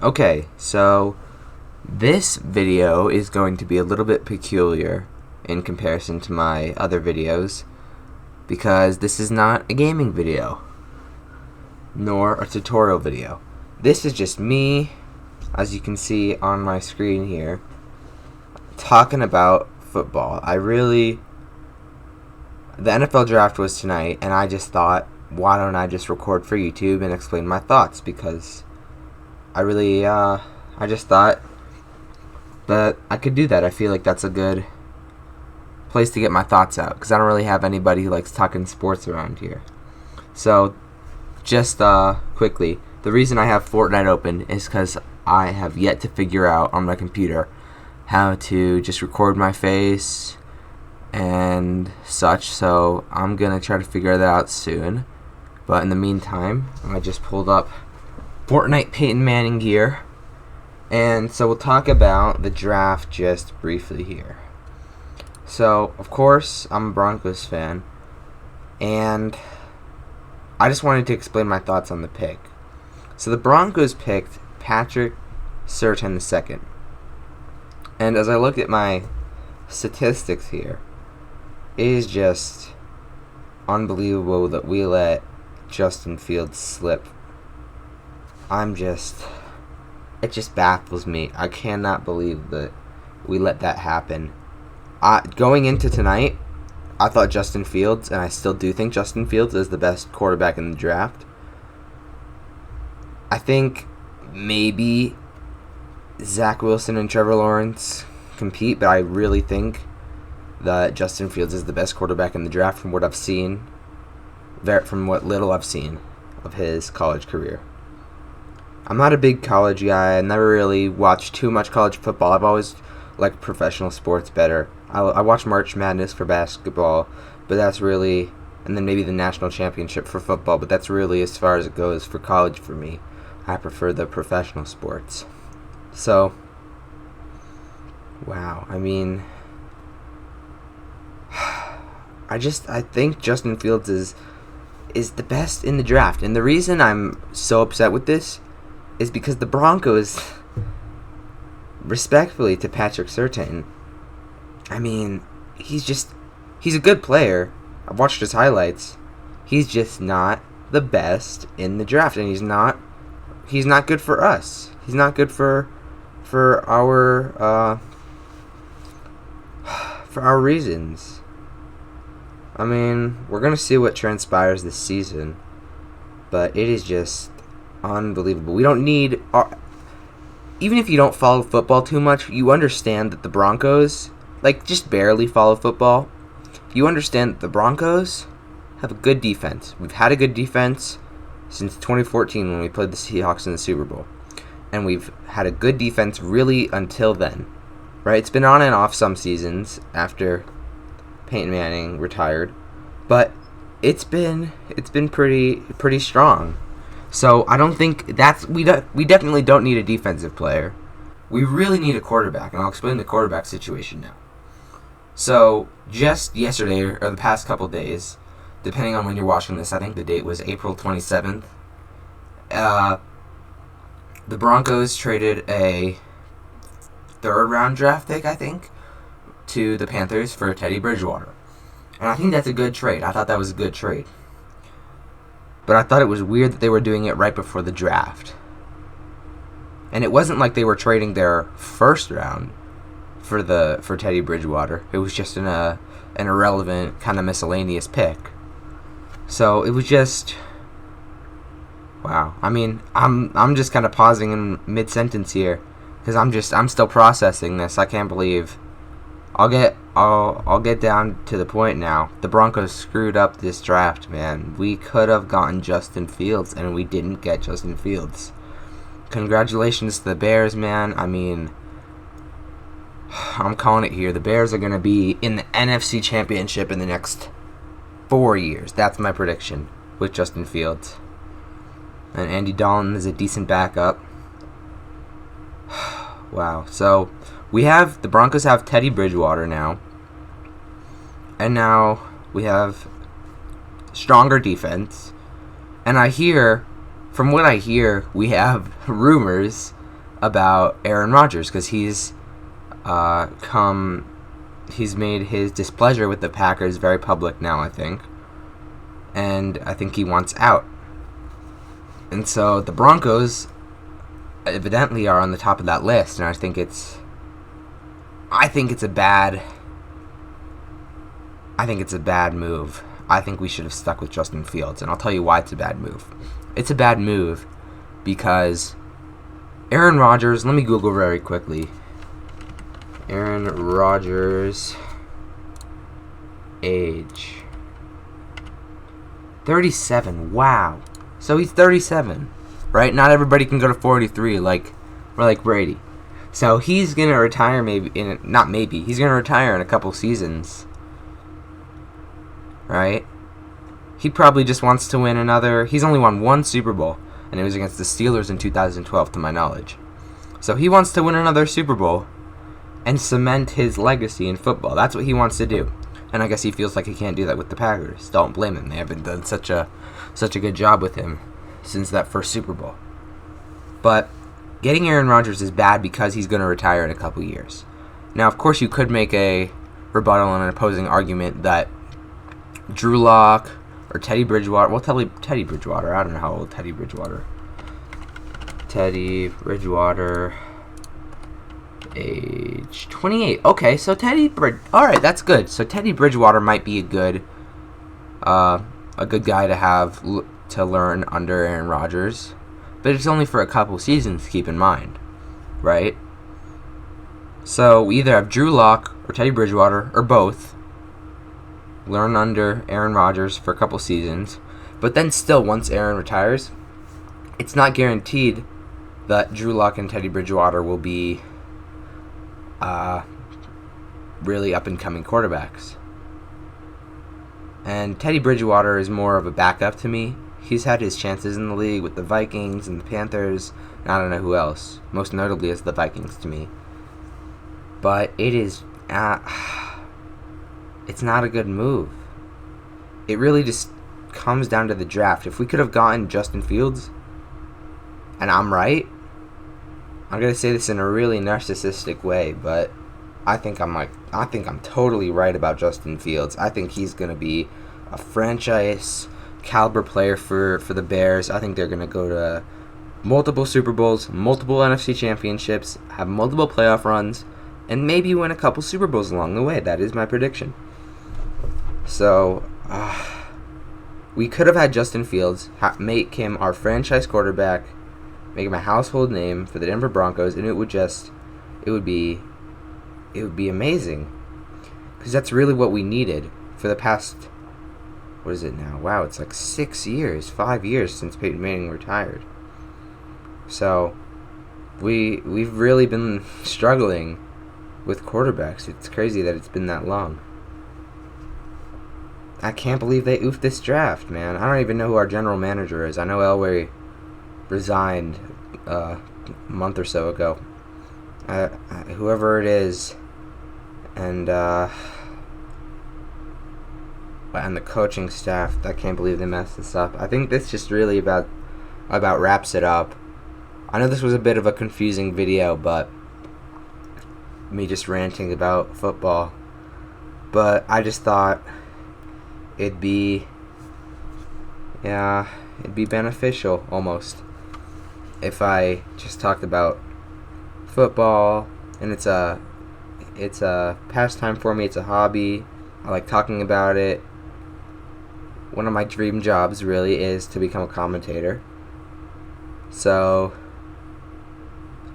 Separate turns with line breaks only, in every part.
Okay, so this video is going to be a little bit peculiar in comparison to my other videos because this is not a gaming video nor a tutorial video. This is just me, as you can see on my screen here, talking about football. The NFL draft was tonight, and I just thought, why don't I just record for YouTube and explain my thoughts, because I just thought that I could do that. I feel like that's a good place to get my thoughts out, because I don't really have anybody who likes talking sports around here. So, just quickly, the reason I have Fortnite open is because I have yet to figure out on my computer how to just record my face and such, so I'm gonna try to figure that out soon. But in the meantime, I just pulled up Fortnite Peyton Manning gear, and so we'll talk about the draft just briefly here. So, of course, I'm a Broncos fan, and I just wanted to explain my thoughts on the pick. So the Broncos picked Patrick Surtain II, and as I look at my statistics here, it is just unbelievable that we let Justin Fields slip. It just baffles me. I cannot believe that we let that happen. Going into tonight, I thought Justin Fields, and I still do think Justin Fields is the best quarterback in the draft. I think maybe Zach Wilson and Trevor Lawrence compete, but I really think that Justin Fields is the best quarterback in the draft from what I've seen, from what little I've seen of his college career. I'm not a big college guy. I never really watched too much college football. I've always liked professional sports better. I watch March Madness for basketball, but that's really, and then maybe the national championship for football, but that's really as far as it goes for college for me. I prefer the professional sports. So, wow, I mean, I think Justin Fields is the best in the draft. And the reason I'm so upset with this is because the Broncos, respectfully to Patrick Surtain, I mean, he's a good player. I've watched his highlights. He's just not the best in the draft, and he's not good for us. He's not good for our reasons. I mean, we're going to see what transpires this season, but it is just unbelievable. We don't need even if you don't follow football too much, you understand that the Broncos, just barely follow football. You understand that the Broncos have a good defense. We've had a good defense since 2014 when we played the Seahawks in the Super Bowl. And we've had a good defense really until then. Right? It's been on and off some seasons after Peyton Manning retired, but it's been pretty strong. So I don't think we definitely don't need a defensive player. We really need a quarterback, and I'll explain the quarterback situation now. So just yesterday or the past couple days, depending on when you're watching this, I think the date was April 27th. The Broncos traded a third-round draft pick, I think, to the Panthers for Teddy Bridgewater. And I think that's a good trade. I thought that was a good trade. But I thought it was weird that they were doing it right before the draft. And it wasn't like they were trading their first round for Teddy Bridgewater. It was just an irrelevant, kind of miscellaneous pick. So it was just, wow. I mean, I'm just kind of pausing in mid-sentence here because I'm still processing this. I can't believe. I'll get down to the point now. The Broncos screwed up this draft, man. We could have gotten Justin Fields, and we didn't get Justin Fields. Congratulations to the Bears, man. I mean, I'm calling it here. The Bears are going to be in the NFC Championship in the next 4 years. That's my prediction with Justin Fields. And Andy Dalton is a decent backup. Wow. So the Broncos have Teddy Bridgewater now. And now we have stronger defense. And from what I hear, we have rumors about Aaron Rodgers because he's made his displeasure with the Packers very public now, I think. And I think he wants out. And so the Broncos evidently are on the top of that list, and I think it's a bad move. I think we should have stuck with Justin Fields, and I'll tell you why it's a bad move. It's a bad move because Aaron Rodgers, let me Google very quickly. Aaron Rodgers age 37. Wow. So he's 37, right? Not everybody can go to 43 like Brady. So he's going to retire he's going to retire in a couple seasons. Right? He probably just wants to win another. He's only won one Super Bowl, and it was against the Steelers in 2012 to my knowledge. So he wants to win another Super Bowl and cement his legacy in football. That's what he wants to do. And I guess he feels like he can't do that with the Packers. Don't blame him. They haven't done such a good job with him since that first Super Bowl. But getting Aaron Rodgers is bad because he's going to retire in a couple years. Now, of course, you could make a rebuttal and an opposing argument that Drew Lock or Teddy Bridgewater. Well, Teddy Bridgewater. I don't know how old Teddy Bridgewater. Age 28. Okay, so alright, that's good. So Teddy Bridgewater might be a good guy to have to learn under Aaron Rodgers, but it's only for a couple seasons. Keep in mind, right? So we either have Drew Lock or Teddy Bridgewater or both learn under Aaron Rodgers for a couple seasons, but then still, once Aaron retires, it's not guaranteed that Drew Lock and Teddy Bridgewater will be really up-and-coming quarterbacks. And Teddy Bridgewater is more of a backup to me. He's had his chances in the league with the Vikings and the Panthers, and I don't know who else. Most notably is the Vikings to me. But it is it's not a good move. It really just comes down to the draft. If we could have gotten Justin Fields, and I'm right, I'm gonna say this in a really narcissistic way, but I think I'm totally right about Justin Fields. I think he's gonna be a franchise caliber player for the Bears. I think they're gonna go to multiple Super Bowls, multiple NFC championships, have multiple playoff runs, and maybe win a couple Super Bowls along the way. That is my prediction. So, we could have had Justin Fields, make him our franchise quarterback, make him a household name for the Denver Broncos, and it would be amazing. Because that's really what we needed for the past, what is it now? Wow, it's like 5 years since Peyton Manning retired. So, we've really been struggling with quarterbacks. It's crazy that it's been that long. I can't believe they oofed this draft, man. I don't even know who our general manager is. I know Elway resigned a month or so ago. Whoever it is, and the coaching staff, I can't believe they messed this up. I think this just really about wraps it up. I know this was a bit of a confusing video, but me just ranting about football. But I just thought it'd be beneficial almost if I just talked about football, and it's a pastime for me. It's a hobby. I like talking about it. One of my dream jobs really is to become a commentator. So,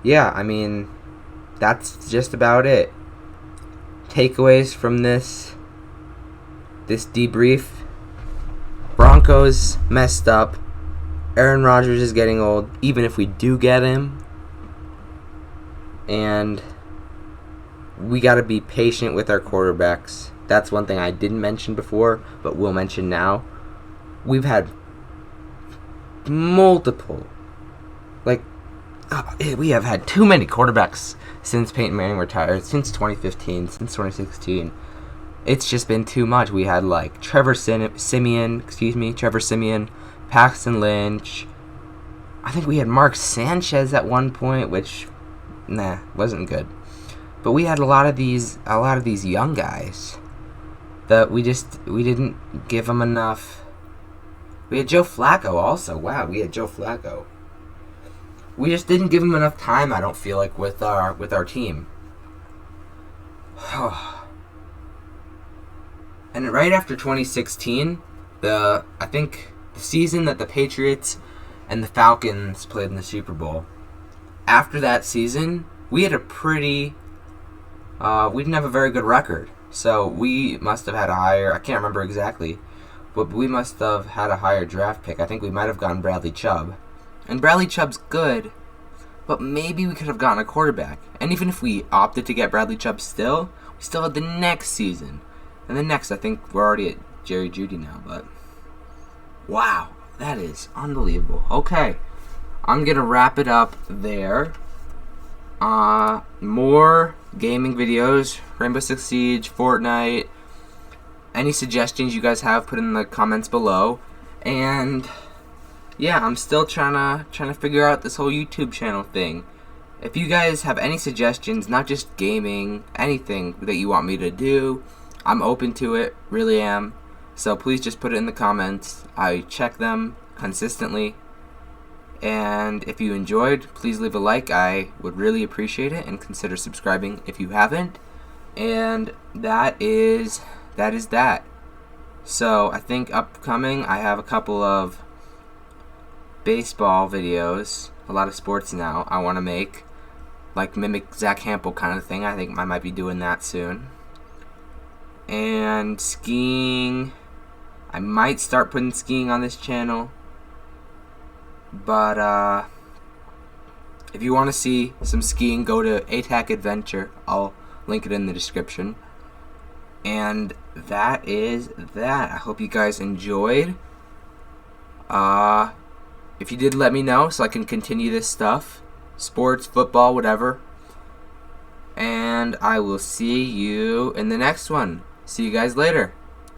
yeah, I mean, that's just about it. Takeaways from this debrief: Broncos messed up. Aaron Rodgers is getting old, even if we do get him. And we got to be patient with our quarterbacks. That's one thing I didn't mention before, but will mention now. We've had multiple, we have had too many quarterbacks since Peyton Manning retired, since 2015, since 2016. It's just been too much. We had Trevor Siemian, Paxton Lynch. I think we had Mark Sanchez at one point, which wasn't good. But we had a lot of these young guys that we didn't give them enough. We had Joe Flacco also. Wow, we had Joe Flacco. We just didn't give him enough time, I don't feel like, with our team. And right after 2016, I think the season that the Patriots and the Falcons played in the Super Bowl, after that season, we had we didn't have a very good record. So we must have had a higher, I can't remember exactly, but we must have had a higher draft pick. I think we might have gotten Bradley Chubb. And Bradley Chubb's good, but maybe we could have gotten a quarterback. And even if we opted to get Bradley Chubb still, we still had the next season. And the next, I think we're already at Jerry Jeudy now, but wow, that is unbelievable. Okay, I'm going to wrap it up there. More gaming videos, Rainbow Six Siege, Fortnite. Any suggestions you guys have, put in the comments below. And yeah, I'm still trying to figure out this whole YouTube channel thing. If you guys have any suggestions, not just gaming, anything that you want me to do, I'm open to it, really am. So please just put it in the comments. I check them consistently. And if you enjoyed, please leave a like. I would really appreciate it, and consider subscribing if you haven't. And that is that. So I think upcoming, I have a couple of baseball videos, a lot of sports now I want to make, like mimic Zach Hampel kind of thing. I think I might be doing that soon. And skiing, I might start putting skiing on this channel. But if you want to see some skiing, go to A-tac Adventure. I'll link it in the description. And that is that. I hope you guys enjoyed. If you did, let me know so I can continue this stuff. Sports, football, whatever. And I will see you in the next one. See you guys later.